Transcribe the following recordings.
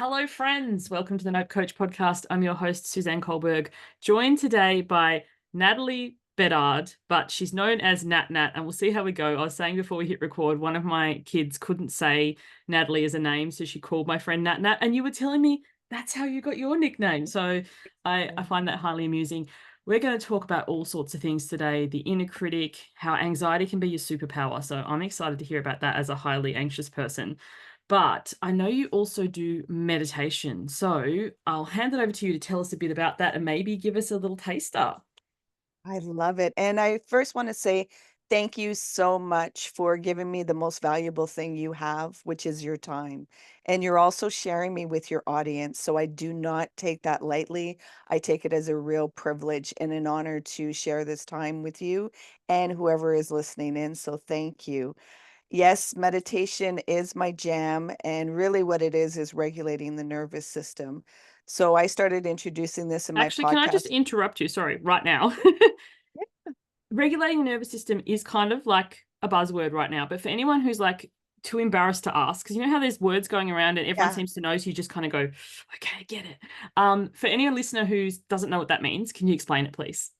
Hello, friends. Welcome to the Note Coach podcast. I'm your host, Suzanne Kohlberg, joined today by Natalie Bedard, but she's known as NatNat, and we'll see how we go. I was saying before we hit record, one of my kids couldn't say Natalie as a name, so she called my friend NatNat, and you were telling me that's how you got your nickname. So I find that highly amusing. We're going to talk about all sorts of things today, the inner critic, how anxiety can be your superpower. So I'm excited to hear about that as a highly anxious person. But I know you also do meditation. So I'll hand it over to you to tell us a bit about that and maybe give us a little taster. I love it. And I first want to say thank you so much for giving me the most valuable thing you have, which is your time. And you're also sharing me with your audience. So I do not take that lightly. I take it as a real privilege and an honor to share this time with you and whoever is listening in. So thank you. Yes, meditation is my jam. And really, what it is regulating the nervous system. So I started introducing this in my Actually, can I just podcast. interrupt you? Sorry, right now. Regulating the nervous system is kind of like a buzzword right now, but for anyone who's like too embarrassed to ask, because you know how there's words going around and everyone Yeah. seems to know, so you just kind of go, okay, I get it. For any listener who doesn't know what that means, can you explain it, please?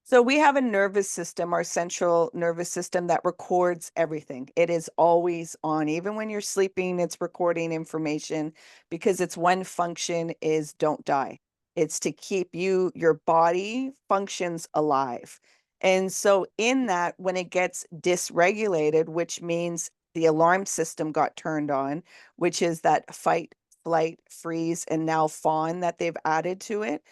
So we have a nervous system, our central nervous system that records everything. It is always on. Even when you're sleeping, it's recording information because its one function is don't die. It's to keep your body functions alive. And so in that, when it gets dysregulated, which means the alarm system got turned on, which is that fight, flight, freeze, and now fawn that they've added to it,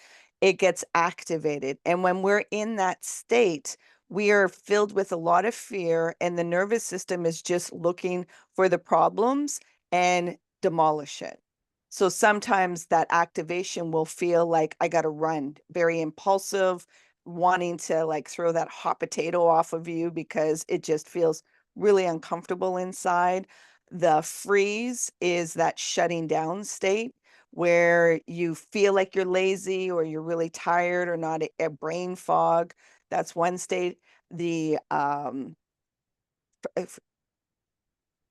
it gets activated. And when we're in that state, we are filled with a lot of fear, and the nervous system is just looking for the problems and demolish it. So sometimes that activation will feel like I got to run, very impulsive, wanting to like throw that hot potato off of you because it just feels really uncomfortable inside. The freeze is that shutting down state where you feel like you're lazy or you're really tired or not a brain fog. That's one state. The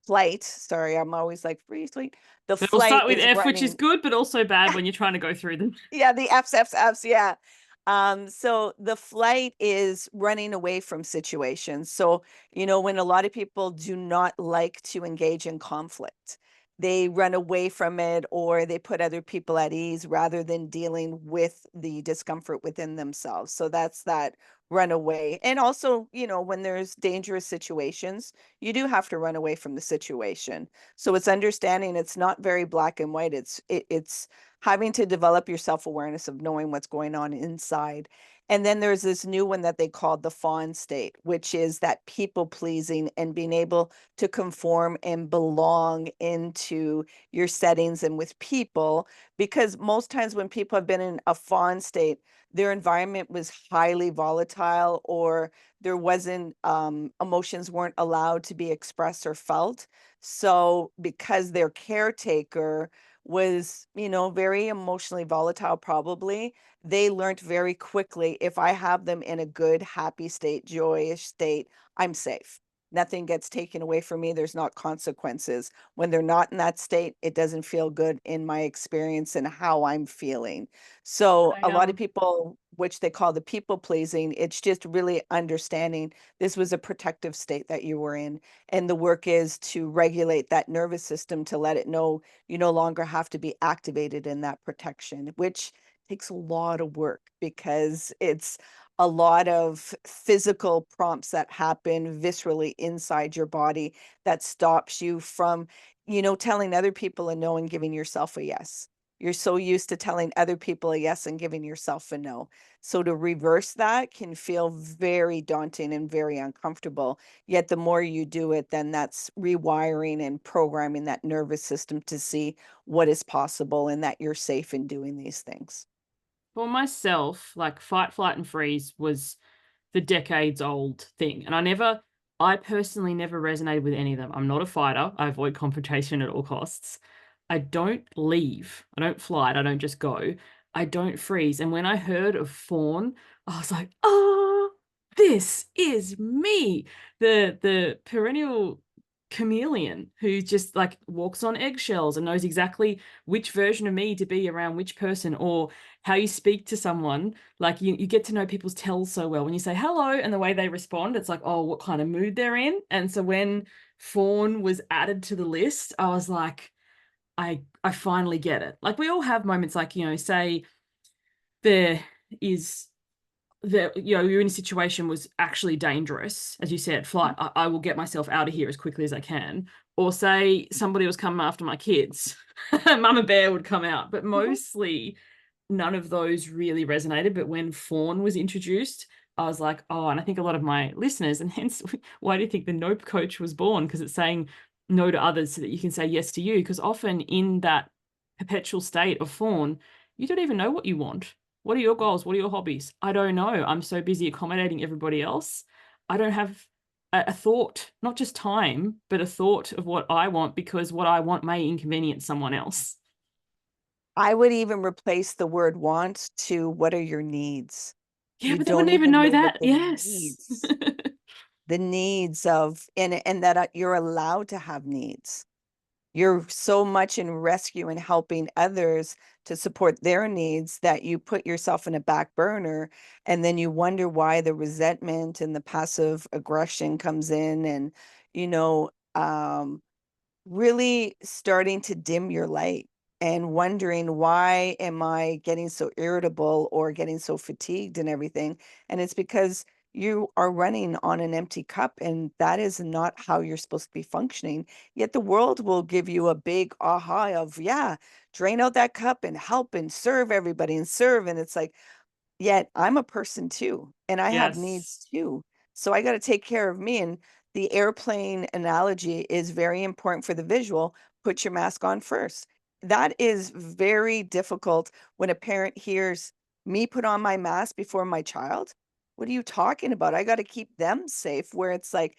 flight, sorry, I'm always like free sleep. The But we'll flight start with is F, which is running. good, but also bad when you're trying to go through them. Yeah, the F's, F's, F's, yeah. So the flight is running away from situations. So, when a lot of people do not like to engage in conflict, they run away from it or they put other people at ease rather than dealing with the discomfort within themselves. So that's that run away. And also, when there's dangerous situations, you do have to run away from the situation. So it's understanding it's not very black and white. It's having to develop your self-awareness of knowing what's going on inside. And then there's this new one that they call the fawn state, which is that people pleasing and being able to conform and belong into your settings and with people. Because most times when people have been in a fawn state, their environment was highly volatile or there wasn't emotions weren't allowed to be expressed or felt. So because their caretaker was, very emotionally volatile, probably. They learned very quickly if I have them in a good, happy state, joyous state, I'm safe. Nothing gets taken away from me. There's not consequences. When they're not in that state, it doesn't feel good in my experience and how I'm feeling. So, I a lot of people, which they call the people pleasing, it's just really understanding this was a protective state that you were in. And the work is to regulate that nervous system to let it know you no longer have to be activated in that protection, which takes a lot of work because it's a lot of physical prompts that happen viscerally inside your body that stops you from, telling other people a no and giving yourself a yes. You're so used to telling other people a yes and giving yourself a no. So to reverse that can feel very daunting and very uncomfortable. Yet the more you do it, then that's rewiring and programming that nervous system to see what is possible and that you're safe in doing these things. For myself, like fight, flight, and freeze was the decades old thing. And I personally never resonated with any of them. I'm not a fighter. I avoid confrontation at all costs. I don't leave. I don't flight. I don't just go. I don't freeze. And when I heard of Fawn, I was like, oh, this is me. The perennial chameleon who just like walks on eggshells and knows exactly which version of me to be around which person, or how you speak to someone. Like you get to know people's tells so well when you say hello, and the way they respond, it's like, oh, what kind of mood they're in. And so when Fawn was added to the list, I was like, I finally get it. Like we all have moments like, say there is you're in a situation was actually dangerous, as you said, flight, I will get myself out of here as quickly as I can. Or say somebody was coming after my kids, Mama Bear would come out. But mostly none of those really resonated. But when Fawn was introduced, I was like, oh, and I think a lot of my listeners, and hence why do you think the Nope Coach was born? Because it's saying no to others so that you can say yes to you. Because often in that perpetual state of Fawn, you don't even know what you want. What are your goals? What are your hobbies? I don't know. I'm so busy accommodating everybody else. I don't have a thought, not just time, but a thought of what I want, because what I want may inconvenience someone else. I would even replace the word want to what are your needs? Yeah, You but they don't wouldn't even even know know what that. the Yes. needs, the needs of, and that you're allowed to have needs. You're so much in rescue and helping others to support their needs that you put yourself in a back burner, and then you wonder why the resentment and the passive aggression comes in, and you know, really starting to dim your light and wondering, why am I getting so irritable or getting so fatigued and everything? And it's because you are running on an empty cup, and that is not how you're supposed to be functioning. Yet the world will give you a big aha of, yeah, drain out that cup and help and serve everybody and serve. And it's like, yet I'm a person too, and I have Yes. needs too. So I got to take care of me. And the airplane analogy is very important for the visual. Put your mask on first. That is very difficult when a parent hears me put on my mask before my child. What are you talking about? I got to keep them safe. Where it's like,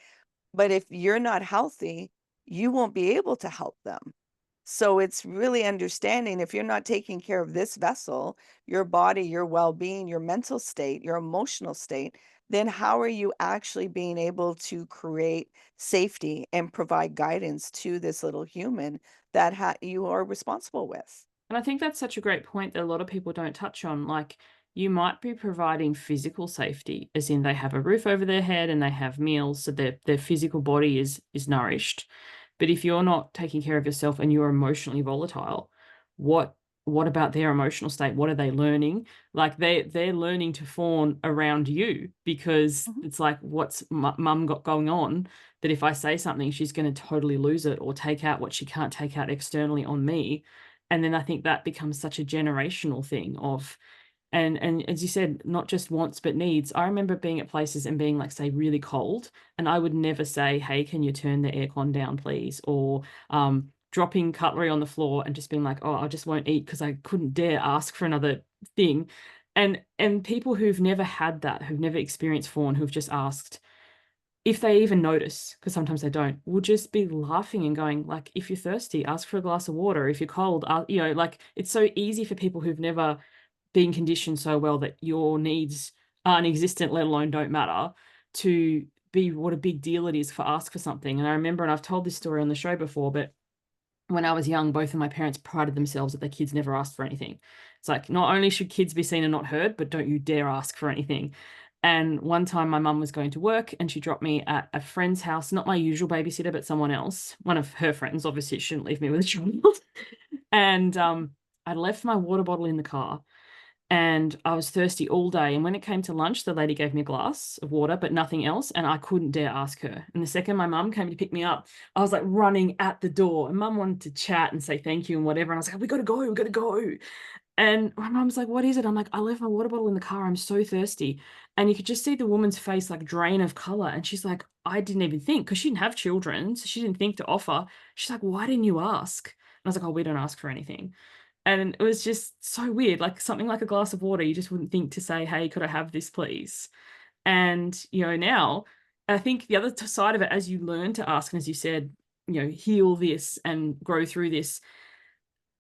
but if you're not healthy, you won't be able to help them. So it's really understanding, if you're not taking care of this vessel, your body, your well-being, your mental state, your emotional state, then how are you actually being able to create safety and provide guidance to this little human that you are responsible with? And I think that's such a great point that a lot of people don't touch on. Like, you might be providing physical safety, as in they have a roof over their head and they have meals, so their physical body is nourished. But if you're not taking care of yourself and you're emotionally volatile, what what about their emotional state? What are they learning? Like they're learning to fawn around you, because Mhm. it's like, what's mum got going on, that if I say something, she's going to totally lose it or take out what she can't take out externally on me. And then I think that becomes such a generational thing of, and as you said, not just wants but needs. I remember being at places and being like, say, really cold, and I would never say, hey, can you turn the aircon down please, or dropping cutlery on the floor and just being like, oh, I just won't eat, because I couldn't dare ask for another thing. And people who've never had that, who've never experienced fawn, who've just asked, if they even notice, because sometimes they don't, will just be laughing and going like, if you're thirsty, ask for a glass of water. If you're cold, like, it's so easy for people who've never been conditioned so well that your needs aren't existent, let alone don't matter, to be what a big deal it is for ask for something. And I remember, and I've told this story on the show before, but when I was young, both of my parents prided themselves that their kids never asked for anything. It's like, not only should kids be seen and not heard, but don't you dare ask for anything. And one time my mum was going to work and she dropped me at a friend's house, not my usual babysitter, but someone else, one of her friends. Obviously, she shouldn't leave me with a child. And I left my water bottle in the car, and I was thirsty all day. And when it came to lunch, the lady gave me a glass of water, but nothing else. And I couldn't dare ask her. And the second my mum came to pick me up, I was like running at the door. And mum wanted to chat and say thank you and whatever. And I was like, we got to go, we got to go. And my mum's like, what is it? I'm like, I left my water bottle in the car. I'm so thirsty. And you could just see the woman's face like drain of color. And she's like, I didn't even think, because she didn't have children. So she didn't think to offer. She's like, why didn't you ask? And I was like, oh, we don't ask for anything. And it was just so weird, like something like a glass of water, you just wouldn't think to say, hey, could I have this, please? And, now I think the other side of it, as you learn to ask, and as you said, heal this and grow through this,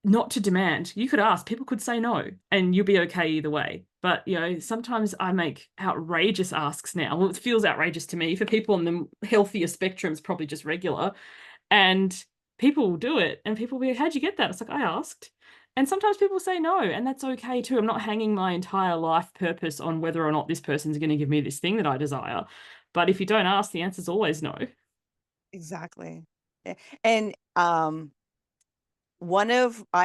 not to demand. You could ask, people could say no, and you'll be okay either way. But, sometimes I make outrageous asks now. Well, it feels outrageous to me. For people on the healthier spectrum, it's probably just regular. And people will do it, and people will be like, how'd you get that? It's like, I asked. And sometimes people say no, and that's okay too. I'm not hanging my entire life purpose on whether or not this person's going to give me this thing that I desire. But if you don't ask, the answer's always no. Exactly. And I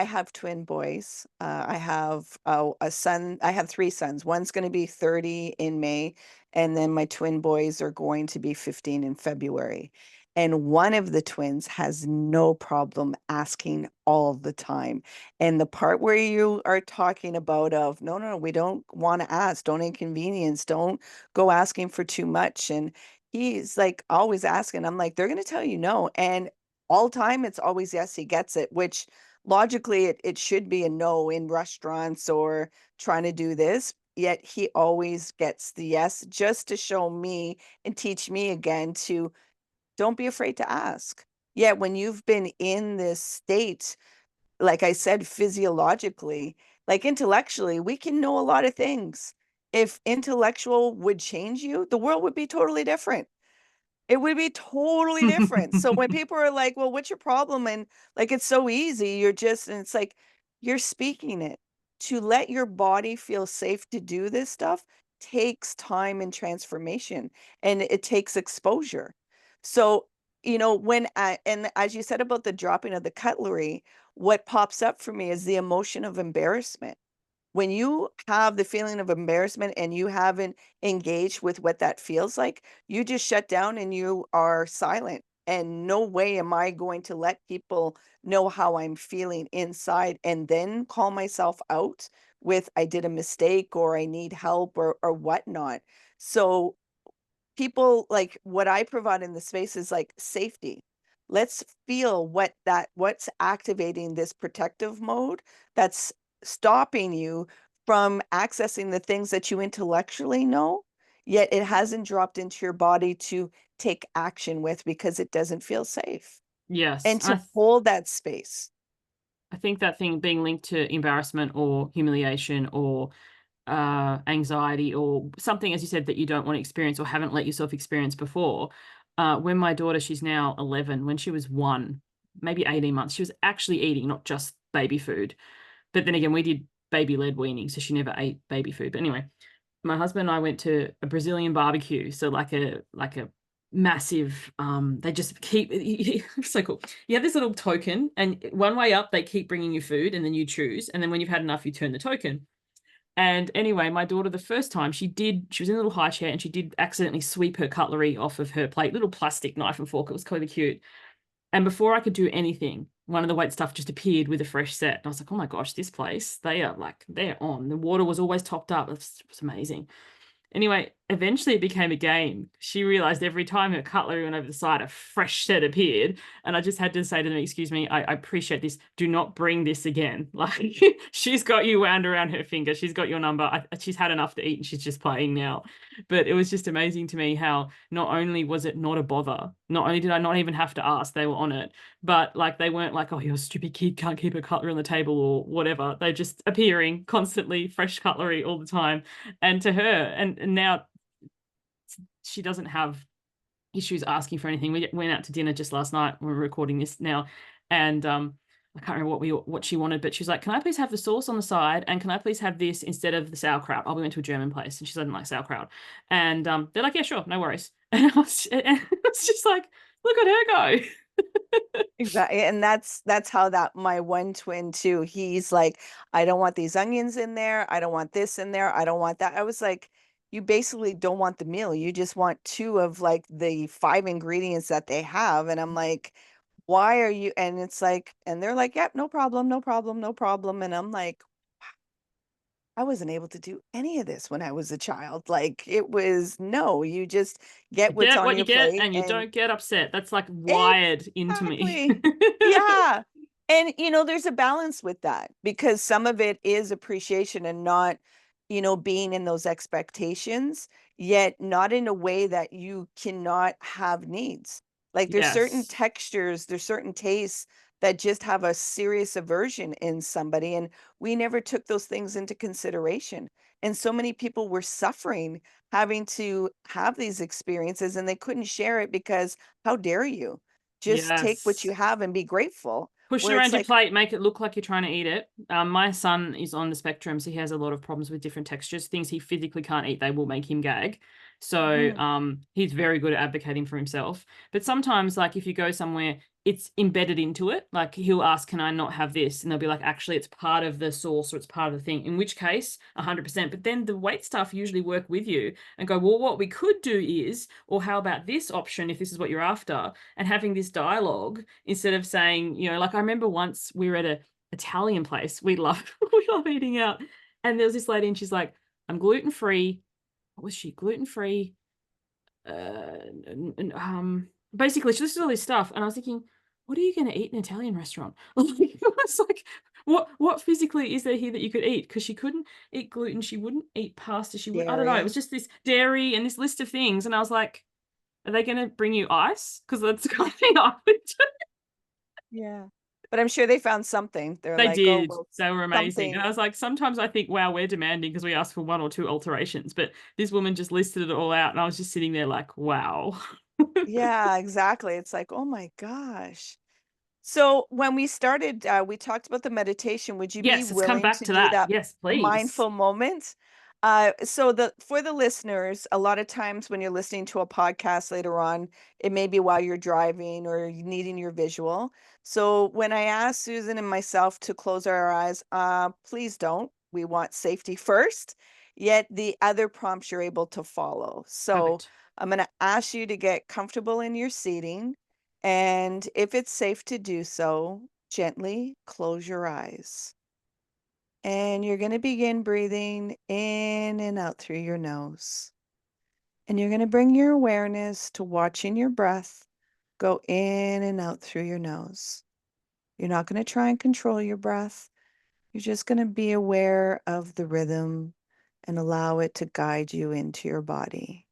have twin boys. I have a son. I have three sons. One's going to be 30 in May, and then my twin boys are going to be 15 in February. And one of the twins has no problem asking all the time. And the part where you are talking about of, no, no, no, we don't want to ask, don't inconvenience, don't go asking for too much. And he's like always asking. I'm like, they're going to tell you no. And all time it's always yes, he gets it, which logically it should be a no in restaurants or trying to do this, yet he always gets the yes, just to show me and teach me again to don't be afraid to ask. Yet when you've been in this state, like I said, physiologically, like intellectually, we can know a lot of things. If intellectual would change you, the world would be totally different. It would be totally different. So when people are like, "Well, what's your problem?" And like, it's so easy. And it's like, you're speaking it. To let your body feel safe to do this stuff takes time and transformation, and it takes exposure. So, and as you said about the dropping of the cutlery, what pops up for me is the emotion of embarrassment. When you have the feeling of embarrassment and you haven't engaged with what that feels like, you just shut down and you are silent. And no way am I going to let people know how I'm feeling inside and then call myself out with I did a mistake or I need help or whatnot. So people like what I provide in the space is like safety. Let's feel what's activating this protective mode that's stopping you from accessing the things that you intellectually know, yet it hasn't dropped into your body to take action with because it doesn't feel safe. Yes. And to hold that space. I think that thing being linked to embarrassment or humiliation or anxiety or something, as you said, that you don't want to experience or haven't let yourself experience before. When my daughter, she's now 11, when she was 1, maybe 18 months, she was actually eating, not just baby food. But then again, we did baby-led weaning, so she never ate baby food. But anyway, my husband and I went to a Brazilian barbecue, so like a massive they just keep so cool. You have this little token, and one way up they keep bringing you food, and then you choose, and then when you've had enough you turn the token. And anyway, my daughter, the first time she was in a little high chair and she did accidentally sweep her cutlery off of her plate, little plastic knife and fork. It was kind of cute. And before I could do anything, one of the wait staff just appeared with a fresh set. And I was like, oh my gosh, this place, they're on. The water was always topped up. It was amazing. Anyway, eventually it became a game. She realized every time her cutlery went over the side, a fresh set appeared. And I just had to say to them, excuse me, I appreciate this. Do not bring this again. Like, she's got you wound around her finger. She's got your number. She's had enough to eat and she's just playing now. But it was just amazing to me how not only was it not a bother, not only did I not even have to ask, they were on it, but like they weren't like, oh, you're a stupid kid, can't keep a cutlery on the table or whatever. They're just appearing constantly, fresh cutlery all the time. And to her, and now she doesn't have issues asking for anything. We went out to dinner just last night. We're recording this now, and I can't remember what she wanted, but she's like, "Can I please have the sauce on the side, and can I please have this instead of the sauerkraut?" We went to a German place, and she doesn't like sauerkraut, and they're like, "Yeah, sure, no worries." And I was just like, "Look at her go!" Exactly. And that's how that my one twin too, he's like, I don't want these onions in there. I don't want this in there. I don't want that. I was like, you basically don't want the meal. You just want two of like the five ingredients that they have. And I'm like, why are you? And it's like, and they're like, yep, no problem, no problem, no problem. And I'm like, I wasn't able to do any of this when I was a child. Like it was no, you just get You what's get on what you your get, plate and you and don't get upset. That's like wired into me. exactly. Yeah. And, there's a balance with that because some of it is appreciation and not, being in those expectations, yet not in a way that you cannot have needs. Like there's certain Yes. textures, there's certain tastes that just have a serious aversion in somebody. And we never took those things into consideration. And so many people were suffering having to have these experiences and they couldn't share it because how dare you? Just take what you Yes. have and be grateful. Push Where it it's around your like, plate, make it look like you're trying to eat it. My son is on the spectrum, so he has a lot of problems with different textures. Things he physically can't eat, they will make him gag. So mhm, he's very good at advocating for himself. But sometimes, like if you go somewhere, it's embedded into it. Like he'll ask, "Can I not have this?" And they'll be like, "Actually, it's part of the sauce or it's part of the thing." In which case, 100%. But then the wait staff usually work with you and go, "Well, what we could do is, or how about this option if this is what you're after?" And having this dialogue instead of saying, like I remember once we were at a Italian place. We love we love eating out. And there was this lady and she's like, "I'm gluten free." What was she? Gluten free. Basically she listed all this stuff. And I was thinking, what are you going to eat in an Italian restaurant? It's like, what physically is there here that you could eat? Because she couldn't eat gluten, she wouldn't eat pasta, she would, I don't know. It was dairy. just this dairy and this list of things. And I was like, are they going to bring you ice? Because that's the kind of thing I would do. Yeah. But I'm sure they found something. They're They like, oh, did. well, They were amazing. And something. I was like, sometimes I think, wow, we're demanding because we asked for one or two alterations. But this woman just listed it all out. And I was just sitting there like, wow. Yeah, exactly. It's like, oh my gosh. So when we started, we talked about the meditation. Would you be Yes, let's come willing back to to do that. that Yes, please. mindful moment? So the for the listeners, a lot of times when you're listening to a podcast later on, it may be while you're driving or you needing your visual. So when I asked Susan and myself to close our eyes, please don't. We want safety first. Yet the other prompts you're able to follow. So Perfect. I'm going to ask you to get comfortable in your seating. And if it's safe to do so, gently close your eyes. And you're going to begin breathing in and out through your nose. And you're going to bring your awareness to watching your breath go in and out through your nose. You're not going to try and control your breath. You're just going to be aware of the rhythm and allow it to guide you into your body.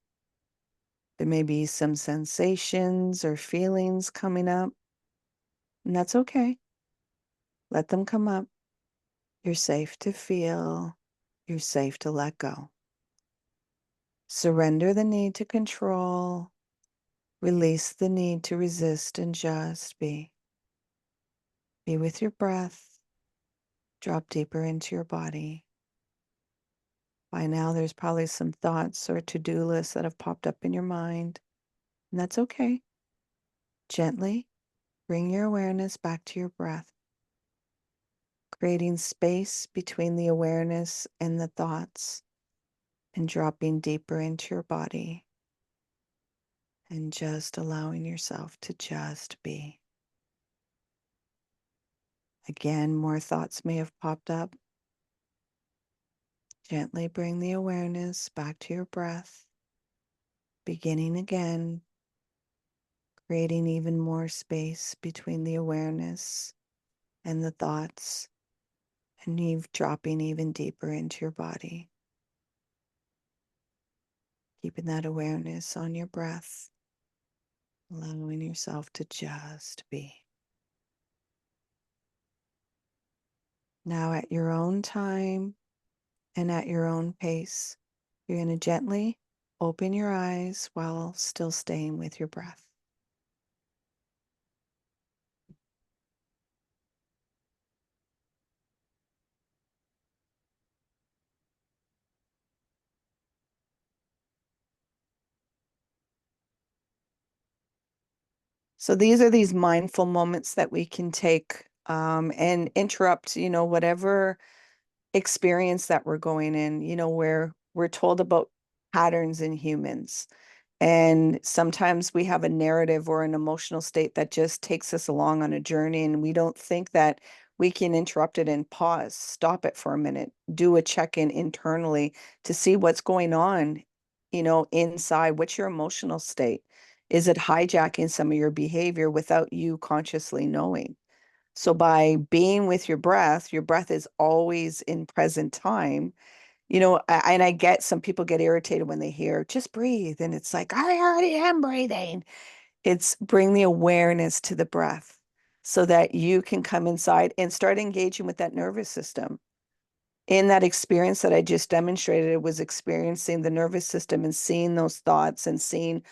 There may be some sensations or feelings coming up, and that's okay. Let them come up. You're safe to feel. You're safe to let go. Surrender the need to control. Release the need to resist and just be. Be with your breath. Drop deeper into your body. By now, there's probably some thoughts or to-do lists that have popped up in your mind, and that's okay. Gently bring your awareness back to your breath, creating space between the awareness and the thoughts, and dropping deeper into your body, and just allowing yourself to just be. Again, more thoughts may have popped up. Gently bring the awareness back to your breath, beginning again, creating even more space between the awareness and the thoughts, and dropping even deeper into your body. Keeping that awareness on your breath, allowing yourself to just be. Now, at your own time and at your own pace, you're going to gently open your eyes while still staying with your breath. So these are these mindful moments that we can take and interrupt, whatever experience that we're going in, where we're told about patterns in humans. And sometimes we have a narrative or an emotional state that just takes us along on a journey, and we don't think that we can interrupt it and pause, stop it for a minute, do a check-in internally to see what's going on, inside. What's your emotional state? Is it hijacking some of your behavior without you consciously knowing? So by being with your breath is always in present time. And I get some people get irritated when they hear just breathe. And it's like, I already am breathing. It's bring the awareness to the breath. so that you can come inside and start engaging with that nervous system. In that experience that I just demonstrated, it was experiencing the nervous system and seeing those thoughts and seeing,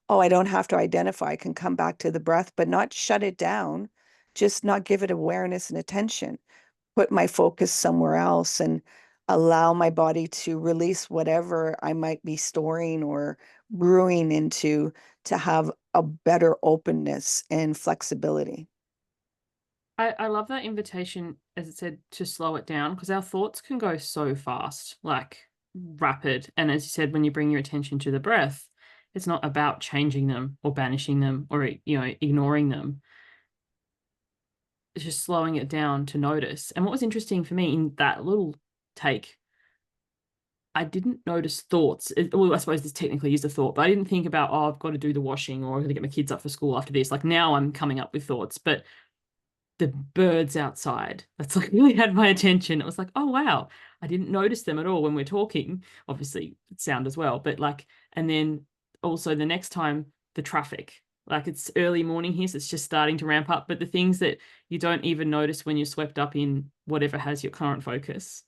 oh, I don't have to identify. I can come back to the breath, but not shut it down, just not give it awareness and attention. Put my focus somewhere else and allow my body to release whatever I might be storing or brewing into to have a better openness and flexibility. I love that invitation, as it said, to slow it down because our thoughts can go so fast, like rapid. And as you said, when you bring your attention to the breath, it's not about changing them or banishing them or, ignoring them. It's just slowing it down to notice. And what was interesting for me in that little take, I didn't notice thoughts. Well, I suppose this technically is a thought, but I didn't think about, oh, I've got to do the washing or I've got to get my kids up for school after this. Like now I'm coming up with thoughts, but the birds outside, that's like really had my attention. It was like, oh, wow, I didn't notice them at all when we're talking. Obviously, sound as well, but like, and then also the next time, the traffic. Like it's early morning here, so it's just starting to ramp up. But the things that you don't even notice when you're swept up in whatever has your current focus.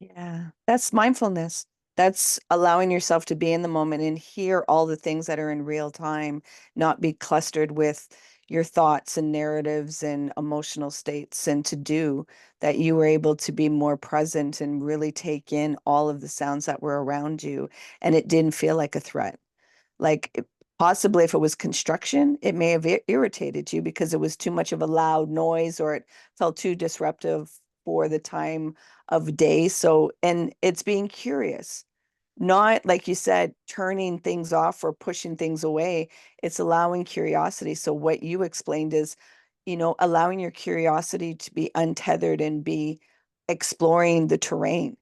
Yeah, that's mindfulness. That's allowing yourself to be in the moment and hear all the things that are in real time, not be clustered with your thoughts and narratives and emotional states, and to do that you were able to be more present and really take in all of the sounds that were around you. And it didn't feel like a threat. Possibly if it was construction, it may have irritated you because it was too much of a loud noise or it felt too disruptive for the time of day. So, and it's being curious, not like you said, turning things off or pushing things away. It's allowing curiosity. So what you explained is, allowing your curiosity to be untethered and be exploring the terrain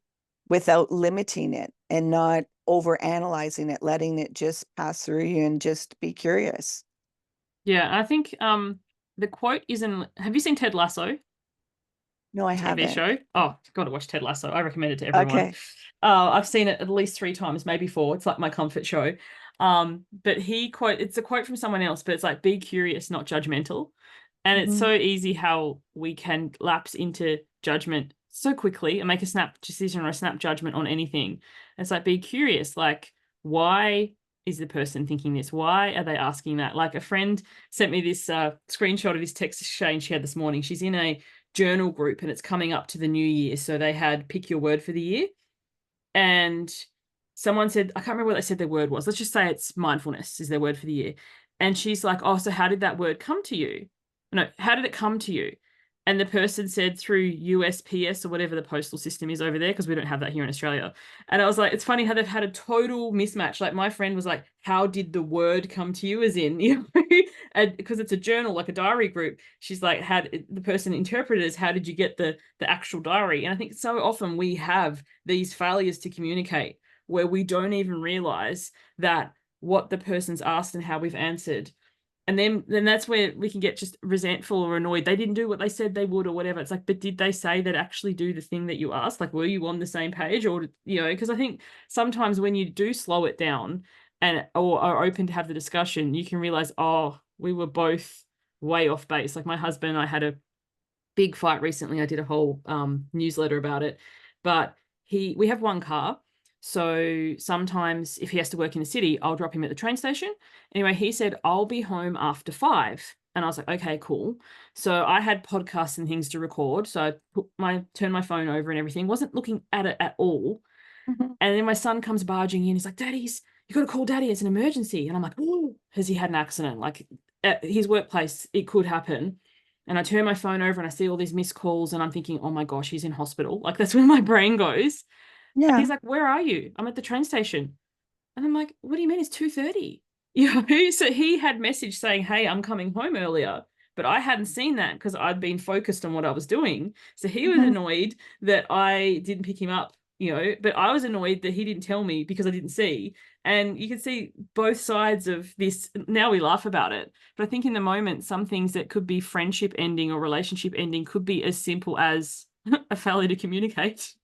without limiting it and not over analyzing it, letting it just pass through you and just be curious. Yeah, I think the quote isn't. Have you seen Ted Lasso? No, I TV haven't. show. Oh, got to watch Ted Lasso. I recommend it to everyone. Okay. I've seen it at least 3 times, maybe four. It's like my comfort show. But it's a quote from someone else, but it's like, be curious, not judgmental. And it's Mhm. so easy how we can lapse into judgment so quickly and make a snap decision or a snap judgment on anything. It's like, be curious, like, why is the person thinking this? Why are they asking that? Like a friend sent me this screenshot of this text exchange she had this morning. She's in a journal group and it's coming up to the new year. So they had pick your word for the year. And someone said, I can't remember what they said their word was. Let's just say it's mindfulness is their word for the year. And she's like, oh, so how did that word come to you? No, how did it come to you? And the person said through USPS or whatever the postal system is over there, because we don't have that here in Australia. And I was like, it's funny how they've had a total mismatch. Like my friend was like, how did the word come to you? As in, and because it's a journal, like a diary group. She's like, had the person interpreted as how did you get the actual diary? And I think so often we have these failures to communicate where we don't even realize that what the person's asked and how we've answered, and then that's where we can get just resentful or annoyed. They didn't do what they said they would or whatever. It's like, but did they say that actually do the thing that you asked? Like, were you on the same page? Or, because I think sometimes when you do slow it down and or are open to have the discussion, you can realize, oh, we were both way off base. Like my husband and I had a big fight recently. I did a whole newsletter about it, but we have one car. So sometimes if he has to work in the city, I'll drop him at the train station. Anyway, he said, I'll be home after 5. And I was like, okay, cool. So I had podcasts and things to record. So I turned my phone over and everything, wasn't looking at it at all. Mhm. And then my son comes barging in. He's like, you got to call daddy. It's an emergency. And I'm like, oh, has he had an accident? Like at his workplace, it could happen. And I turn my phone over and I see all these missed calls and I'm thinking, oh my gosh, he's in hospital. Like that's where my brain goes. And Yeah. he's like, where are you? I'm at the train station. And I'm like, what do you mean it's 2:30? You know, so he had message saying, hey, I'm coming home earlier. But I hadn't seen that because I'd been focused on what I was doing. So he was Mhm. annoyed that I didn't pick him up, but I was annoyed that he didn't tell me because I didn't see. And you can see both sides of this. Now we laugh about it. But I think in the moment, some things that could be friendship ending or relationship ending could be as simple as a failure to communicate.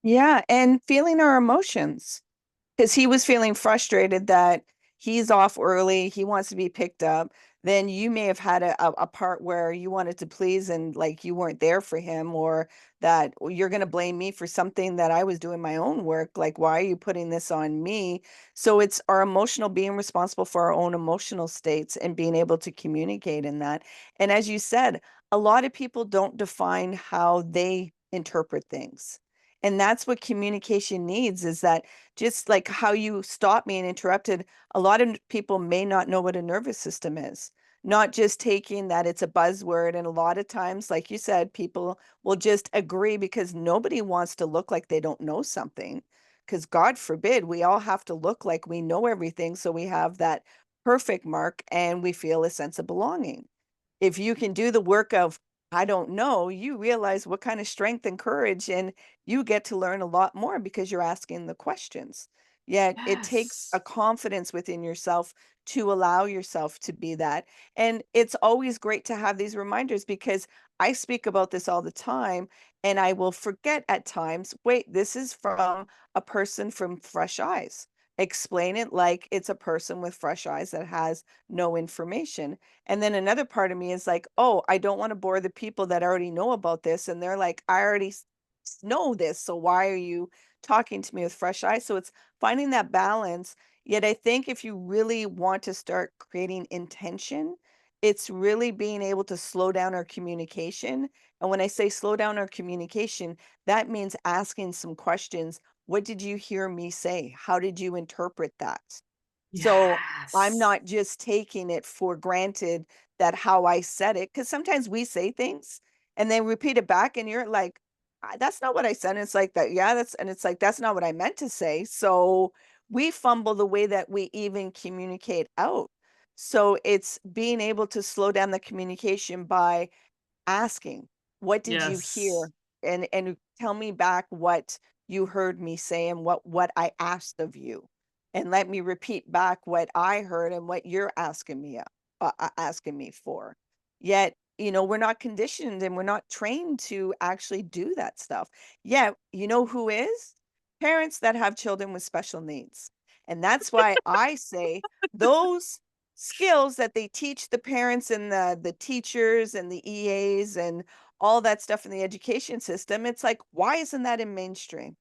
Yeah. And feeling our emotions, because he was feeling frustrated that he's off early. He wants to be picked up. then you may have had a part where you wanted to please and like you weren't there for him, or that "Well, you're going to blame me for something that I was doing my own work. Like, why are you putting this on me?" So it's our emotional being responsible for our own emotional states and being able to communicate in that. And as you said, a lot of people don't define how they interpret things. And that's what communication needs, is that just like how you stopped me and interrupted, a lot of people may not know what a nervous system is, not just taking that it's a buzzword. And a lot of times, like you said, people will just agree because nobody wants to look like they don't know something. Because God forbid, we all have to look like we know everything. So we have that perfect mark and we feel a sense of belonging. If you can do the work of, I don't know, you realize what kind of strength and courage, and you get to learn a lot more because you're asking the questions. Yet it takes a Yes. confidence within yourself to allow yourself to be that. And it's always great to have these reminders because I speak about this all the time and I will forget at times, wait, this is from a person from fresh eyes. Explain it like it's a person with fresh eyes that has no information. And then another part of me is like, oh, I don't want to bore the people that already know about this. And they're like, I already know this. So why are you talking to me with fresh eyes? So it's finding that balance. Yet I think if you really want to start creating intention, it's really being able to slow down our communication. And when I say slow down our communication, that means asking some questions. What did you hear me say? How did you interpret that? So I'm Yes. not just taking it for granted that how I said it, because sometimes we say things and then repeat it back, and you're like, That's not what I said." And it's like that, yeah, that's, and it's like, that's not what I meant to say. So we fumble the way that we even communicate out. So it's being able to slow down the communication by asking, "What did you Yes. hear?" And tell me back what you heard me say and what I asked of you. And let me repeat back what I heard and what you're asking me for. Yet, we're not conditioned and we're not trained to actually do that stuff. Yet, you know who is? Parents that have children with special needs. And that's why I say those skills that they teach the parents and the teachers and the EAs and all that stuff in the education system, it's like, why isn't that in mainstream?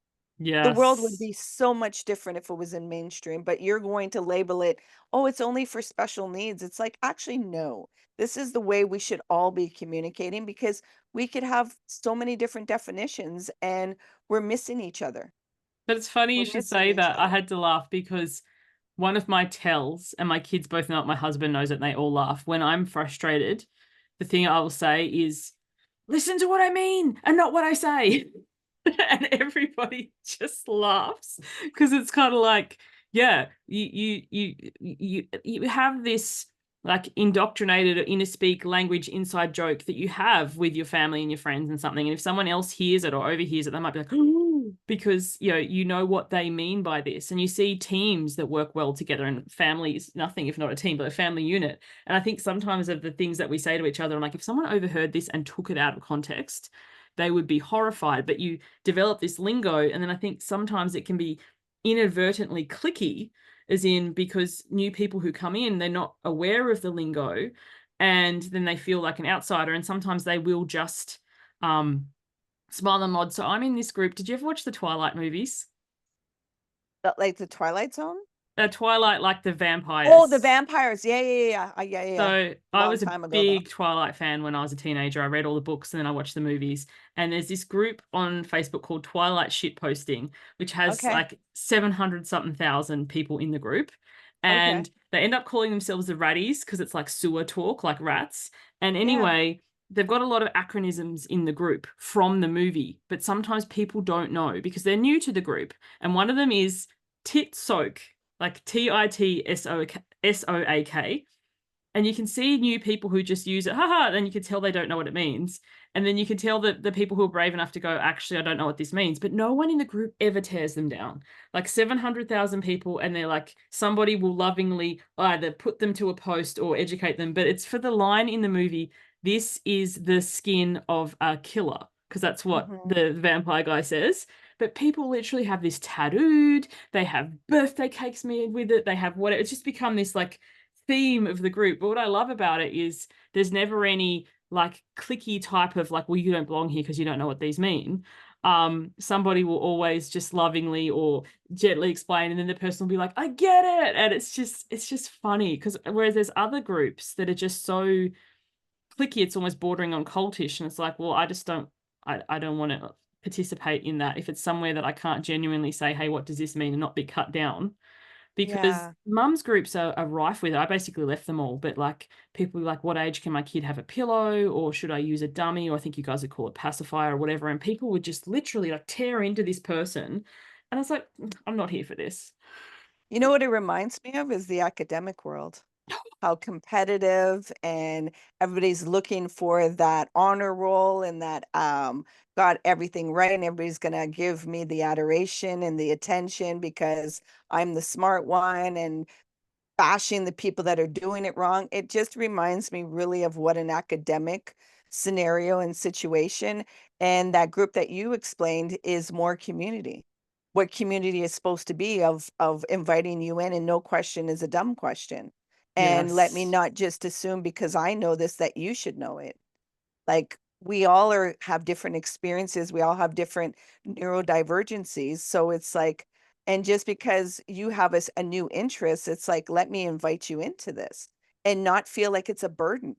The world would Yes. be so much different if it was in mainstream, but you're going to label it, "Oh, it's only for special needs." It's like, actually, no. This is the way we should all be communicating because we could have so many different definitions and we're missing each other. But it's funny you We're should missing say each that. I other. had to laugh because one of my tells, and my kids both know it, my husband knows it, and they all laugh. When I'm frustrated, the thing I will say is, listen to what I mean and not what I say. And everybody just laughs because it's kind of like, yeah, you have this like indoctrinated or inner speak language inside joke that you have with your family and your friends and something, and if someone else hears it or overhears it, they might be like, oh, because you know what they mean by this. And you see teams that work well together, and family is nothing if not a team but a family unit. And I think sometimes of the things that we say to each other, I'm like, if someone overheard this and took it out of context, they would be horrified. But you develop this lingo, and then I think sometimes it can be inadvertently clicky, as in because new people who come in, they're not aware of the lingo, and then they feel like an outsider, and sometimes they will just smile and nod. So I'm in this group. Did you ever watch the Twilight movies? Like the Twilight Zone? Twilight, like the Oh, the vampires. vampires. Yeah, yeah, yeah, yeah. Yeah, yeah, yeah. So I Long was a time ago though. big Twilight fan when I was a teenager. I read all the books and then I watched the movies. And there's this group on Facebook called Twilight Shit Posting, which has Okay. like 700 something thousand people in the group. Okay. And they end up calling themselves the ratties because it's like sewer talk, like rats. And Yeah. anyway, they've got a lot of acronyms in the group from the movie, but sometimes people don't know because they're new to the group. And one of them is tit soak, like TITSOAK, and you can see new people who just use it, haha, and you can tell they don't know what it means. And then you can tell that the people who are brave enough to go, actually, I don't know what this means. But no one in the group ever tears them down. Like 700,000 people, and they're like, somebody will lovingly either put them to a post or educate them. But it's for the line in the movie, this is the skin of a killer, because that's what Hmm. the vampire guy says. But people literally have this tattooed, they have birthday cakes made with it, they have whatever. It's just become this like theme of the group. But what I love about it is there's never any like clicky type of like, well, you don't belong here because you don't know what these mean. Somebody will always just lovingly or gently explain, and then the person will be like, I get it. And it's just funny because whereas there's other groups that are just so clicky, it's almost bordering on cultish. And it's like, well, I don't want to participate in that if it's somewhere that I can't genuinely say, hey, what does this mean, and not be cut down. Because Yeah. mums groups are rife with it. I basically left them all, but like people like, what age can my kid have a pillow, or should I use a dummy, or I think you guys would call it pacifier or whatever, and people would just literally like tear into this person, and I was like, I'm not here for this. You know what it reminds me of is the academic world. How competitive and everybody's looking for that honor roll and that got everything right and everybody's gonna give me the adoration and the attention because I'm the smart one and bashing the people that are doing it wrong. It just reminds me really of what an academic scenario and situation. And that group that you explained is more community. What community is supposed to be of inviting you in, and no question is a dumb question. And let me Yes. not just assume because I know this that you should know it. Like we all have different experiences, we all have different neurodivergencies. So it's like, and just because you have a new interest, it's like, let me invite you into this and not feel like it's a burden.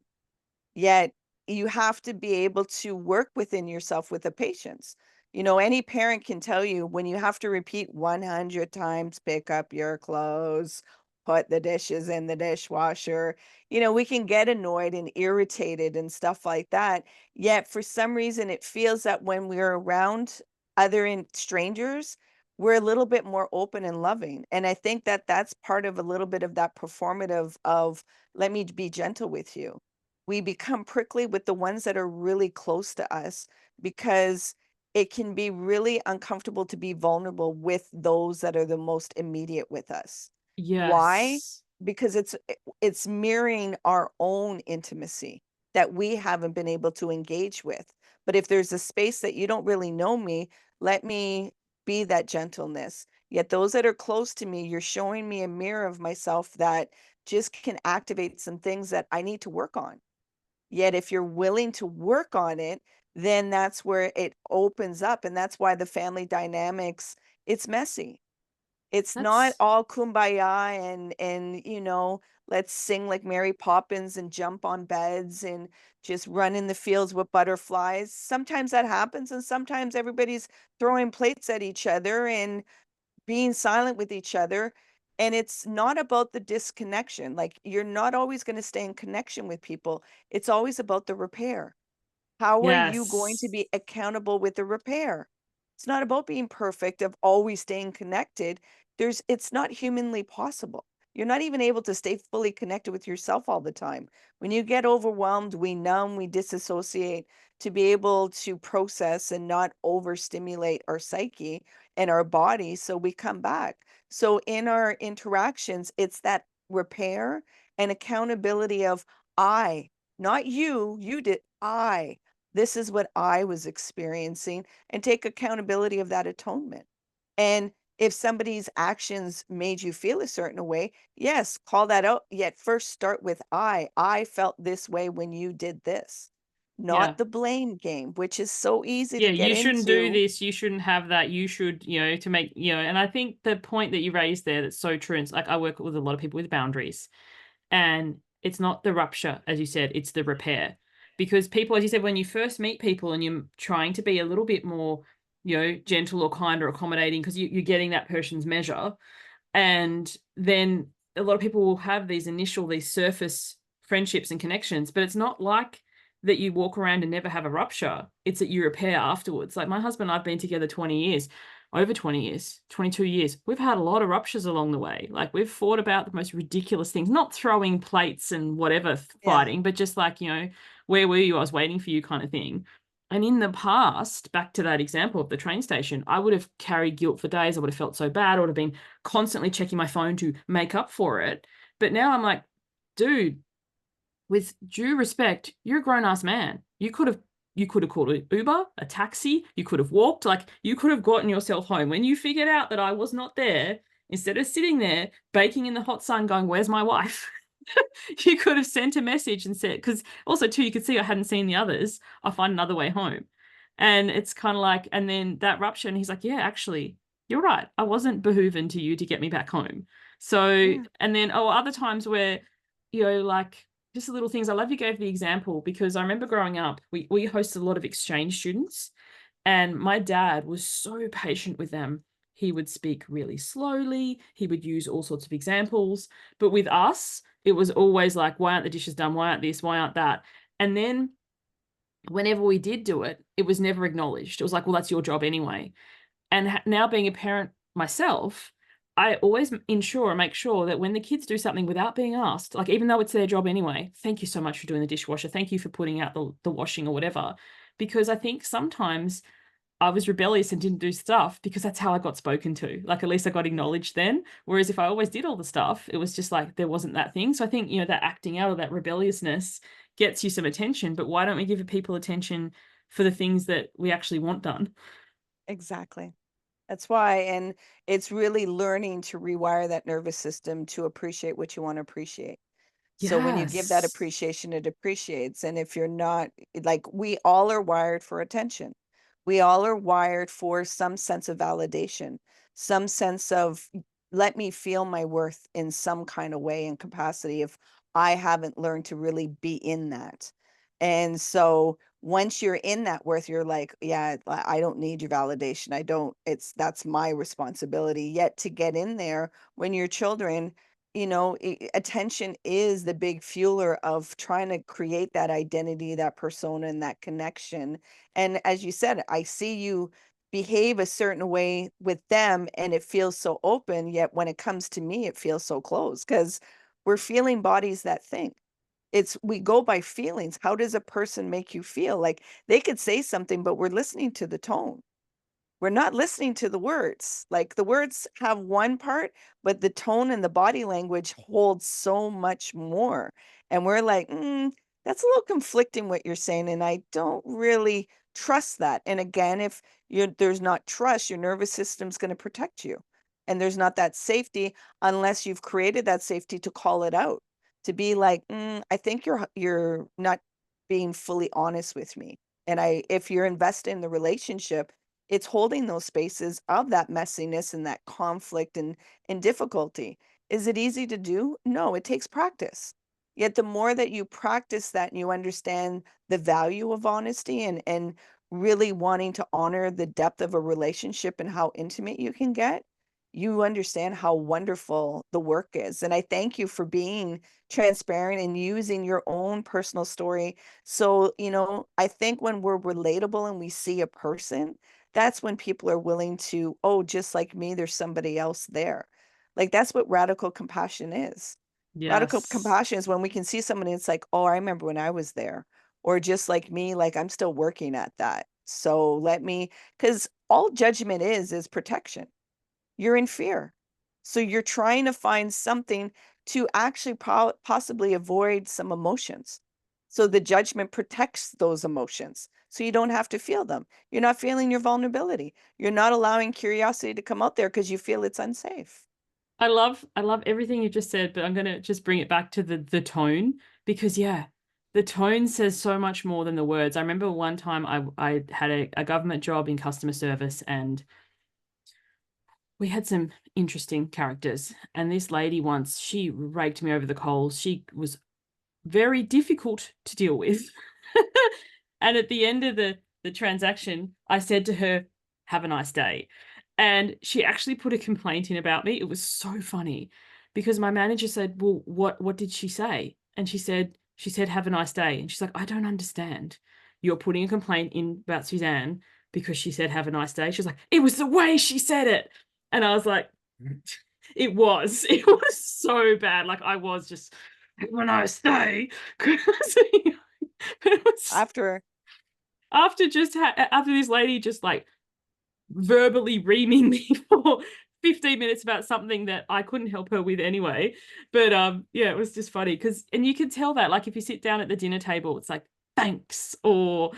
Yet you have to be able to work within yourself with the patience. You know, any parent can tell you when you have to repeat 100 times, pick up your clothes, put the dishes in the dishwasher. You know, we can get annoyed and irritated and stuff like that. Yet for some reason, it feels that when we're around strangers, we're a little bit more open and loving. And I think that that's part of a little bit of that performative of, let me be gentle with you. We become prickly with the ones that are really close to us because it can be really uncomfortable to be vulnerable with those that are the most immediate with us. Why? Yes. Because it's mirroring our own intimacy that we haven't been able to engage with. But if there's a space that you don't really know me, let me be that gentleness. Yet those that are close to me, you're showing me a mirror of myself that just can activate some things that I need to work on. Yet if you're willing to work on it, then that's where it opens up, and that's why the family dynamics, it's messy. It's not That's all kumbaya and let's sing like Mary Poppins and jump on beds and just run in the fields with butterflies. Sometimes that happens, and sometimes everybody's throwing plates at each other and being silent with each other. And it's not about the disconnection. Like you're not always going to stay in connection with people. It's always about the repair. How are you going to yes. be accountable with the repair? It's not about being perfect, of always staying connected. It's not humanly possible. You're not even able to stay fully connected with yourself all the time. When you get overwhelmed, we numb, we disassociate to be able to process and not overstimulate our psyche and our body. So we come back. So in our interactions, it's that repair and accountability of I, not you, you did I. This is what I was experiencing, and take accountability of that atonement. And if somebody's actions made you feel a certain way, yes, call that out. Yet first start with I. I felt this way when you did this, not Yeah. the blame game, which is so easy Yeah, to get you shouldn't do into. this, you shouldn't have that, you should, to make, and I think the point that you raised there that's so true. It's like I work with a lot of people with boundaries, and it's not the rupture, as you said, it's the repair. Because people, as you said, when you first meet people and you're trying to be a little bit more, gentle or kind or accommodating, because you're getting that person's measure, and then a lot of people will have these surface friendships and connections, but it's not like that you walk around and never have a rupture. It's that you repair afterwards. Like my husband and I've been together 20 years, over 20 years, 22 years. We've had a lot of ruptures along the way. Like we've fought about the most ridiculous things, not throwing plates and whatever Yeah. fighting, but just like, where were you? I was waiting for you kind of thing. And in the past, back to that example of the train station, I would have carried guilt for days. I would have felt so bad. I would have been constantly checking my phone to make up for it. But now I'm like, dude, with due respect, you're a grown ass man. You could have called an Uber, a taxi, you could have walked, like you could have gotten yourself home. When you figured out that I was not there, instead of sitting there baking in the hot sun going, where's my wife? You could have sent a message and said, because also too, you could see I hadn't seen the others. I'll find another way home. And it's kind of like, and then that rupture, and he's like, yeah, actually, you're right. I wasn't behooving to you to get me back home. So, Yeah. and then, oh, other times where, like just the little things. I love you gave the example because I remember growing up, we hosted a lot of exchange students, and my dad was so patient with them. He would speak really slowly. He would use all sorts of examples. But with us, it was always like, why aren't the dishes done? Why aren't this? Why aren't that? And then whenever we did do it, it was never acknowledged. It was like, well, that's your job anyway. And now being a parent myself, I always ensure and make sure that when the kids do something without being asked, like even though it's their job anyway, thank you so much for doing the dishwasher. Thank you for putting out the washing or whatever. Because I think sometimes I was rebellious and didn't do stuff because that's how I got spoken to. Like at least I got acknowledged then. Whereas if I always did all the stuff, it was just like there wasn't that thing. So I think, that acting out or that rebelliousness gets you some attention, but why don't we give people attention for the things that we actually want done? Exactly. That's why, and it's really learning to rewire that nervous system to appreciate what you want to appreciate. So when you give that Yes. appreciation, it appreciates. And if you're not, like, we all are wired for attention. We all are wired for some sense of validation, some sense of let me feel my worth in some kind of way and capacity if I haven't learned to really be in that. And so once you're in that worth, you're like, yeah, I don't need your validation. I don't, that's my responsibility. Yet to get in there when you're children, attention is the big fueler of trying to create that identity, that persona, and that connection. And as you said, I see you behave a certain way with them and it feels so open, yet when it comes to me, it feels so closed because we're feeling bodies that think. We go by feelings. How does a person make you feel? Like they could say something, but we're listening to the tone. We're not listening to the words. Like the words have one part, but the tone and the body language holds so much more. And we're like, that's a little conflicting what you're saying. And I don't really trust that. And again, if there's not trust, your nervous system's going to protect you. And there's not that safety unless you've created that safety to call it out, to be like, I think you're not being fully honest with me. And if you're invested in the relationship, it's holding those spaces of that messiness and that conflict and difficulty. Is it easy to do? No, it takes practice. Yet the more that you practice that and you understand the value of honesty and really wanting to honor the depth of a relationship and how intimate you can get, you understand how wonderful the work is. And I thank you for being transparent and using your own personal story. So, I think when we're relatable and we see a person, that's when people are willing to, oh, just like me, there's somebody else there. Like that's what radical compassion is. Radical Yes. compassion is when we can see somebody, it's like, oh, I remember when I was there. Or just like me, like I'm still working at that. So because all judgment is protection. You're in fear. So you're trying to find something to actually possibly avoid some emotions. So the judgment protects those emotions. So you don't have to feel them. You're not feeling your vulnerability. You're not allowing curiosity to come out there because you feel it's unsafe. I love everything you just said, but I'm gonna just bring it back to the tone because yeah, the tone says so much more than the words. I remember one time I had a government job in customer service and we had some interesting characters. And this lady once, she raked me over the coals. She was very difficult to deal with. And at the end of the transaction, I said to her, "Have a nice day." And she actually put a complaint in about me. It was so funny because my manager said, "Well, what did she say?" And she said, "Have a nice day." And she's like, "I don't understand. You're putting a complaint in about Suzanne because she said have a nice day." She's like, "It was the way she said it." And I was like, it was. It was so bad. Like I was just when I stay, because it was After, after this lady just like verbally reaming me for 15 minutes about something that I couldn't help her with anyway. But yeah, it was just funny because and you could tell that like if you sit down at the dinner table, it's like thanks or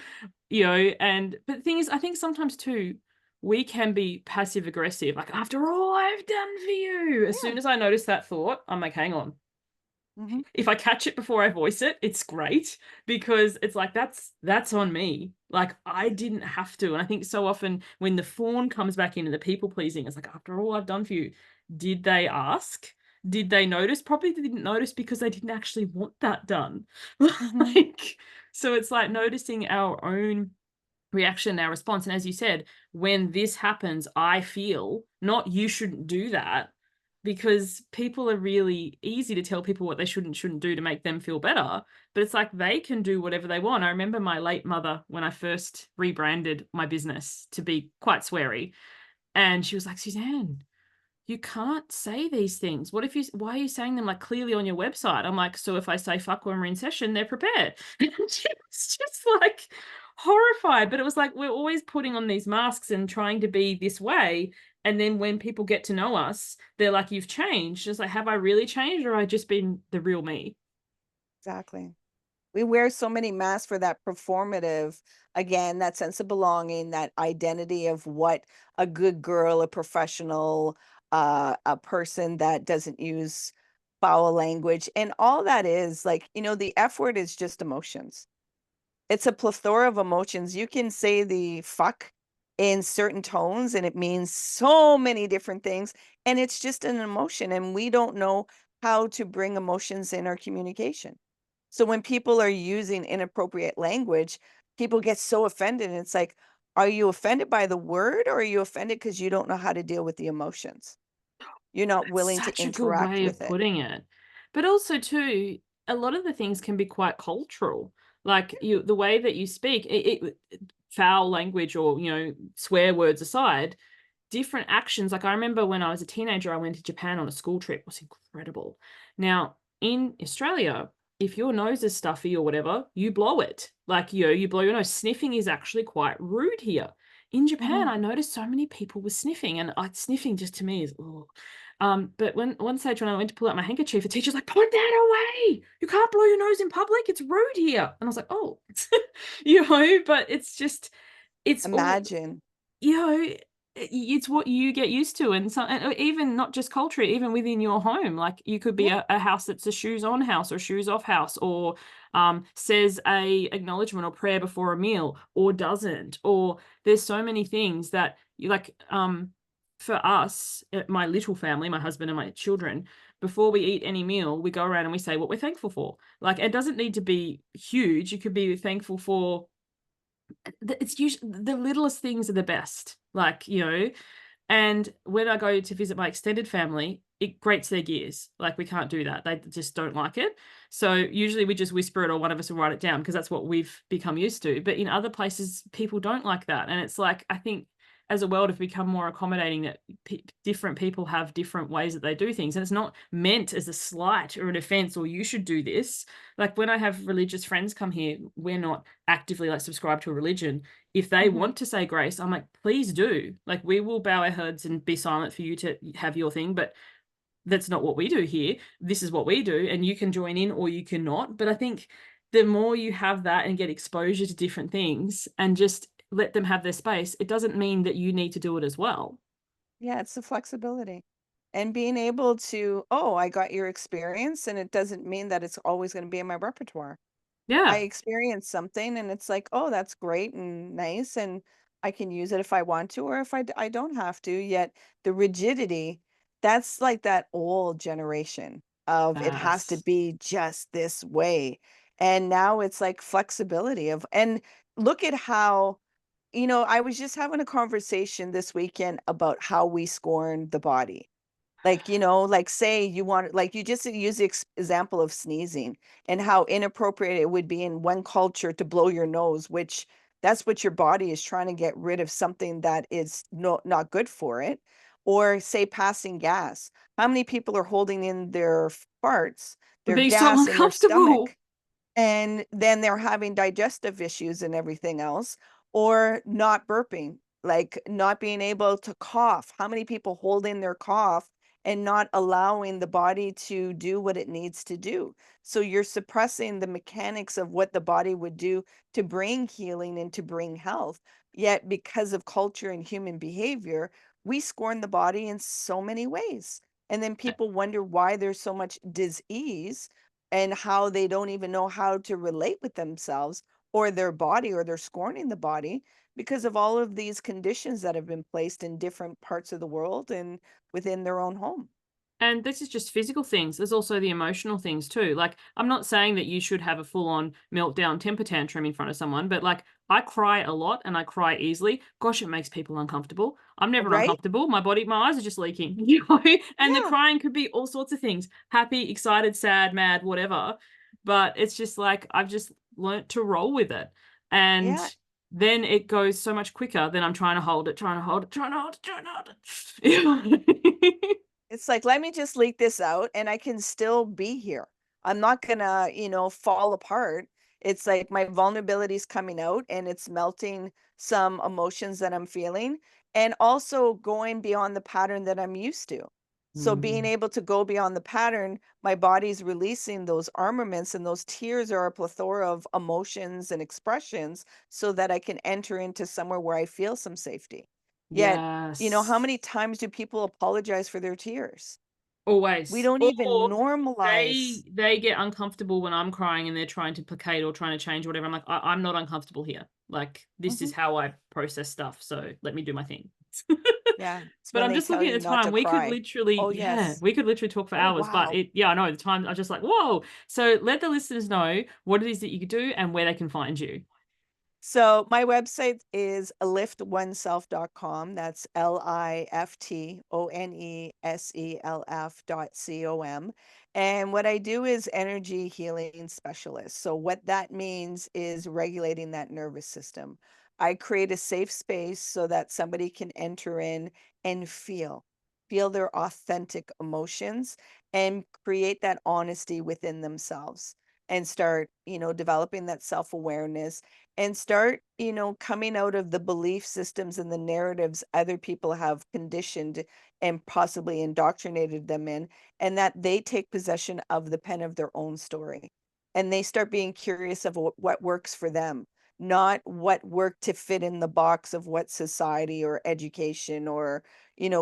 and but the thing is, I think sometimes too we can be passive aggressive, like after all I've done for you. As yeah, soon as I notice that thought, I'm like, hang on. Mhm. If I catch it before I voice it, it's great because it's like that's on me. Like I didn't have to. And I think so often when the fawn comes back in and the people pleasing, it's like after all I've done for you, did they ask? Did they notice? Probably they didn't notice because they didn't actually want that done. Mhm. Like, so it's like noticing our own reaction, our response. And as you said, when this happens, I feel not you shouldn't do that because people are really easy to tell people what they shouldn't do to make them feel better. But it's like they can do whatever they want. I remember my late mother when I first rebranded my business to be quite sweary. And she was like, Suzanne, you can't say these things. What if you, why are you saying them like clearly on your website? I'm like, so if I say fuck when we're in session, they're prepared. And she was just like horrified. But it was like, we're always putting on these masks and trying to be this way. And then when people get to know us, they're like, you've changed. It's like, have I really changed or have I just been the real me? Exactly. We wear so many masks for that performative, again, that sense of belonging, that identity of what a good girl, a professional, a person that doesn't use foul language. And all that is like, the F word is just emotions. It's a plethora of emotions. You can say the fuck in certain tones and it means so many different things. And it's just an emotion. And we don't know how to bring emotions in our communication. So when people are using inappropriate language, people get so offended. And it's like, are you offended by the word or are you offended because you don't know how to deal with the emotions? You're not That's willing to such a good interact way with of it. putting it. But also too, a lot of the things can be quite cultural. Like you, the way that you speak, foul language or, swear words aside, different actions. Like I remember when I was a teenager, I went to Japan on a school trip. It was incredible. Now, in Australia, if your nose is stuffy or whatever, you blow it. Like, you blow your nose. Sniffing is actually quite rude here. In Japan, Mhm. I noticed so many people were sniffing, and sniffing just to me is, ugh. But when one stage when I went to pull out my handkerchief, the teacher's like, "Put that away! You can't blow your nose in public. It's rude here." And I was like, "Oh," But it's just, it's all Imagine. you know, it's what you get used to, and so and even not just culture, even within your home, like you could be Yeah. a house that's a shoes on house or shoes off house, or says a acknowledgement or prayer before a meal, or doesn't, or there's so many things that you like. For us, my little family, my husband and my children, before we eat any meal, we go around and we say what we're thankful for. Like it doesn't need to be huge. You could be thankful for it's usually the littlest things are the best. Like, and when I go to visit my extended family, it grates their gears. Like we can't do that. They just don't like it. So usually we just whisper it or one of us will write it down because that's what we've become used to. But in other places, people don't like that. And it's like, I think as a world have become more accommodating that different people have different ways that they do things. And it's not meant as a slight or an offense or you should do this. Like when I have religious friends come here, we're not actively like subscribe to a religion. If they Mhm. want to say grace, I'm like, please do. Like we will bow our heads and be silent for you to have your thing, but that's not what we do here. This is what we do, and you can join in or you cannot. But I think the more you have that and get exposure to different things and just let them have their space, it doesn't mean that you need to do it as well. Yeah, it's the flexibility. And being able to, oh, I got your experience, and it doesn't mean that it's always going to be in my repertoire. I Yeah. experienced something and it's like, oh, that's great and nice. And I can use it if I want to, or if I don't have to. Yet the rigidity, that's like that old generation of it has to Yes. be just this way. And now it's like flexibility of, and look at how, I was just having a conversation this weekend about how we scorn the body. Like, like say you want, like you just use the example of sneezing and how inappropriate it would be in one culture to blow your nose, which that's what your body is trying to get rid of something that is not good for it. Or say passing gas. How many people are holding in their farts, their Be so gas in their uncomfortable. stomach, and then they're having digestive issues and everything else, or not burping, like not being able to cough. How many people hold in their cough and not allowing the body to do what it needs to do? So you're suppressing the mechanics of what the body would do to bring healing and to bring health. Yet, because of culture and human behavior, we scorn the body in so many ways. And then people wonder why there's so much disease and how they don't even know how to relate with themselves or their body, or they're scorning the body because of all of these conditions that have been placed in different parts of the world and within their own home. And this is just physical things. There's also the emotional things too. Like, I'm not saying that you should have a full on meltdown temper tantrum in front of someone, but like, I cry a lot and I cry easily. Gosh, it makes people uncomfortable. I'm never Right? uncomfortable. My eyes are just leaking, and the Yeah. crying could be all sorts of things: happy, excited, sad, mad, whatever. But it's just like, I've just learnt to roll with it. And Yeah. then it goes so much quicker than I'm trying to hold it, trying to hold it, trying to hold it, trying to hold it. It's like, let me just leak this out and I can still be here. I'm not gonna, fall apart. It's like my vulnerability is coming out and it's melting some emotions that I'm feeling, and also going beyond the pattern that I'm used to. So being Mm. able to go beyond the pattern, my body's releasing those armaments, and those tears are a plethora of emotions and expressions so that I can enter into somewhere where I feel some safety. Yet, how Yes. many times do people apologize for their tears? We Always. don't even Or normalize. they get uncomfortable when I'm crying and they're trying to placate or trying to change whatever. I'm like, I'm not uncomfortable here. Like, this is Mhm. how I process stuff. So let me do my thing. Yeah, it's But when I'm they just tell looking at you the not time. to We could cry. literally, Oh, yeah, yes. we could literally talk for Oh, hours. But wow. yeah, I know the time. I'm just like, whoa. So let the listeners know what it is that you could do and where they can find you. So my website is liftoneself.com. That's liftoneself.com. And what I do is energy healing specialist. So what that means is regulating that nervous system. I create a safe space so that somebody can enter in and feel their authentic emotions and create that honesty within themselves, and start, developing that self-awareness, and start, coming out of the belief systems and the narratives other people have conditioned and possibly indoctrinated them in, and that they take possession of the pen of their own story. And they start being curious of what works for them, not what worked to fit in the box of what society or education or,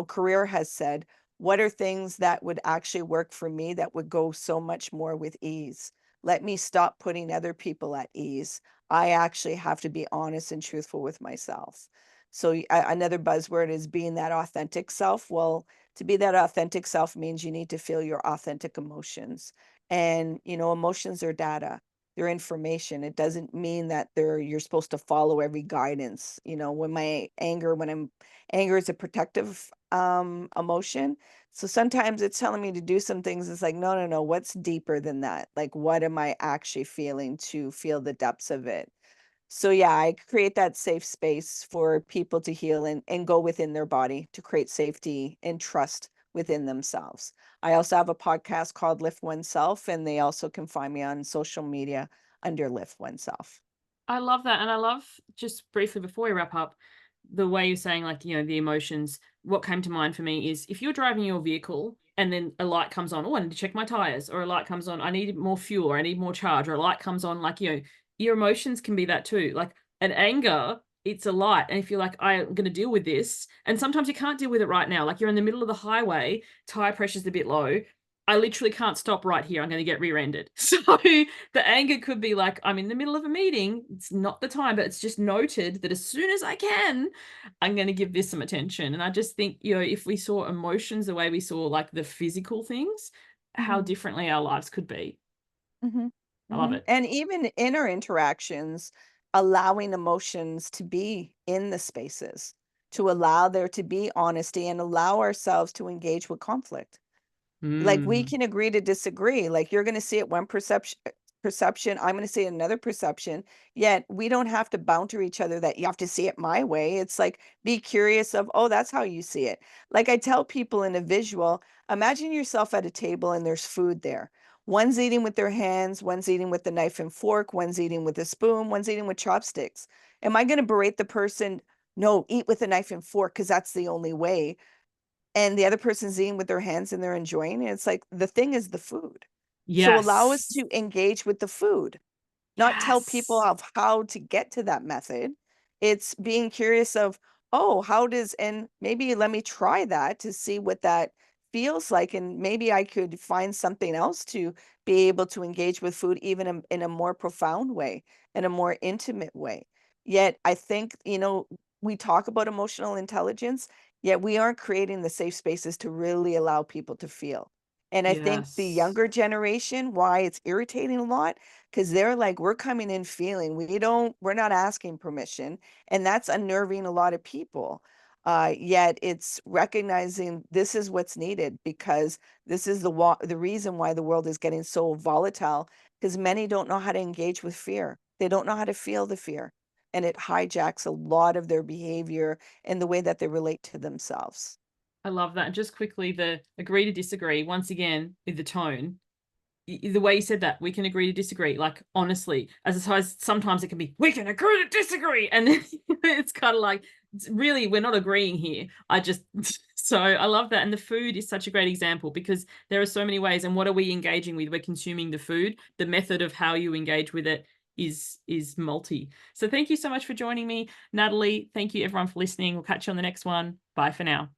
career has said. What are things that would actually work for me that would go so much more with ease? Let me stop putting other people at ease. I actually have to be honest and truthful with myself. So another buzzword is being that authentic self. Well, to be that authentic self means you need to feel your authentic emotions. And, emotions are data. They're information. It doesn't mean that you're supposed to follow every guidance. Anger is a protective emotion. So sometimes it's telling me to do some things. It's like, no, no, no, what's deeper than that? Like, what am I actually feeling to feel the depths of it? So yeah, I create that safe space for people to heal and go within their body to create safety and trust within themselves. I also have a podcast called Lift Oneself, and they also can find me on social media under Lift Oneself. I love that. And I love, just briefly before we wrap up, the way you're saying, like, the emotions. What came to mind for me is if you're driving your vehicle and then a light comes on, oh, I need to check my tires, or a light comes on, I need more fuel, or I need more charge, or a light comes on, like, your emotions can be that too. Like, an anger, it's a light. And if you're like, I'm going to deal with this, and sometimes you can't deal with it right now, like you're in the middle of the highway, tire pressure's a bit low. I literally can't stop right here. I'm going to get rear-ended. So the anger could be like, I'm in the middle of a meeting. It's not the time, but it's just noted that as soon as I can, I'm going to give this some attention. And I just think, if we saw emotions the way we saw like the physical things, how Mhm. differently our lives could be. Mhm. I love Mhm. it. And even in our interactions, allowing emotions to be in the spaces, to allow there to be honesty and allow ourselves to engage with conflict. Like, we Mm. can agree to disagree. Like, you're gonna see it one perception, I'm gonna see another perception, yet we don't have to bounter each other that you have to see it my way. It's like, be curious of, "Oh, that's how you see it." Like, I tell people in a visual, imagine yourself at a table and there's food there. One's eating with their hands, one's eating with the knife and fork, one's eating with a spoon, one's eating with chopsticks. Am I gonna berate the person, "No, eat with a knife and fork because that's the only way," and the other person's eating with their hands and they're enjoying it? It's like, the thing is the food. So allow us Yes. to engage with the food, not tell people Yes. of how to get to that method. It's being curious of, oh, how does, and maybe let me try that to see what that feels like, and maybe I could find something else to be able to engage with food even in a more profound way, in a more intimate way. Yet I think, we talk about emotional intelligence, yet we aren't creating the safe spaces to really allow people to feel. And I think the Yes. younger generation, why it's irritating a lot, because they're like, we're coming in feeling, we're not asking permission. And that's unnerving a lot of people. Yet it's recognizing this is what's needed, because this is the reason why the world is getting so volatile, because many don't know how to engage with fear. They don't know how to feel the fear, and it hijacks a lot of their behavior and the way that they relate to themselves. I love that. And just quickly, the agree to disagree, once again, with the tone. The way you said that, we can agree to disagree. Like, honestly, as opposed, sometimes it can be, we can agree to disagree. And it's kind of like, really, we're not agreeing here. So I love that. And the food is such a great example, because there are so many ways. And what are we engaging with? We're consuming the food. The method of how you engage with it is multi. So thank you so much for joining me, Natalie. Thank you everyone for listening. We'll catch you on the next one. Bye for now.